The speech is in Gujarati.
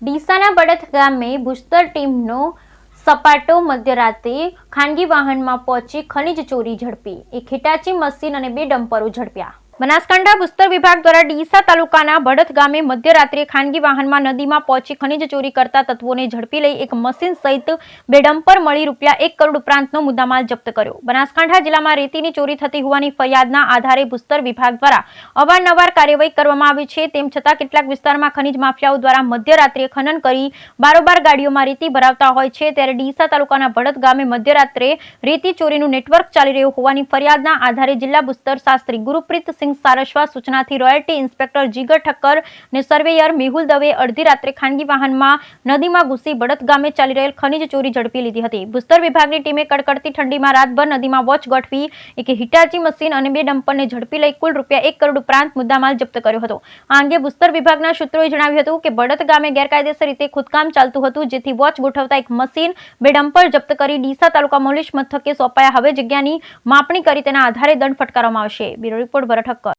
ડીસાના બળદ ગામે ભૂસ્તર ટીમનો સપાટો મધ્યરાત્રે ખાનગી વાહનમાં પહોંચી ખનીજ ચોરી ઝડપી, એક હિટાચી મશીન અને 2 ડમ્પરો ઝડપ્યા। બનાસકાંઠા ભૂસ્તર વિભાગ દ્વારા ડીસા તાલુકાના બળદ ગામે મધ્યરાત્રે ખાનગી વાહનમાં નદીમાં પહોંચી ખનીજ ચોરી કરતા તત્વોને ઝડપી લઈ એક મશીન સહિત 2 ડમ્પર મળી ₹1 કરોડ ઉપરાંતનો મુદ્દામાલ જપ્ત કર્યો। બનાસકાંઠા જિલ્લામાં રેતીની ચોરી થતી હોવાની ફરિયાદના આધારે ભૂસ્તર વિભાગ દ્વારા અવારનવાર કાર્યવાહી કરવામાં આવી છે। તેમ છતાં કેટલાક વિસ્તારમાં ખનીજ માફિયાઓ દ્વારા મધ્યરાત્રે ખનન કરી બારોબાર ગાડીઓમાં રેતી ભરાવતા હોય છે। ત્યારે ડીસા તાલુકાના બળદ ગામે મધ્યરાત્રે રેતી ચોરીનું નેટવર્ક ચાલી રહ્યું હોવાની ફરિયાદના આધારે જિલ્લા ભૂસ્તર શાસ્ત્રી ગુરુપ્રીત સિંહ સારસ્વા સૂચનાથી રોયલ્ટી ઇન્સ્પેક્ટર જીગર ઠક્કર ને સર્વેયર મેહુલ દવે અડધી રાત્રે ખાનગી વાહનમાં નદીમાં ઘૂસી બળદ ગામે ચાલી રહેલ ખનીજ ચોરી ઝડપી લીધી હતી। ભૂસ્તર વિભાગની ટીમે કડકડતી ઠંડીમાં રાતભર નદીમાં વોચ ગોઠવી એક હિટાચી મશીન અને 2 ડમ્પરને ઝડપી લઈ કુલ ₹1 કરોડ ઉપરાંત મુદ્દામાલ જપ્ત કર્યો હતો। આ અંગે ભૂસ્તર વિભાગના સૂત્રોએ જણાવ્યું હતું કે બળદ ગામે ગેરકાયદેસર રીતે ખોદકામ ચાલતું હતું, જેથી વોચ ગોઠવતા એક મશીન 2 ડમ્પર જપ્ત કરી ડીસા તાલુકા પોલીસ મથકે સોંપાયા। હવે જગ્યાની માપણી કરી તેના આધારે દંડ ફટકારવામાં આવશે। બ્યુરો રિપોર્ટ ભરત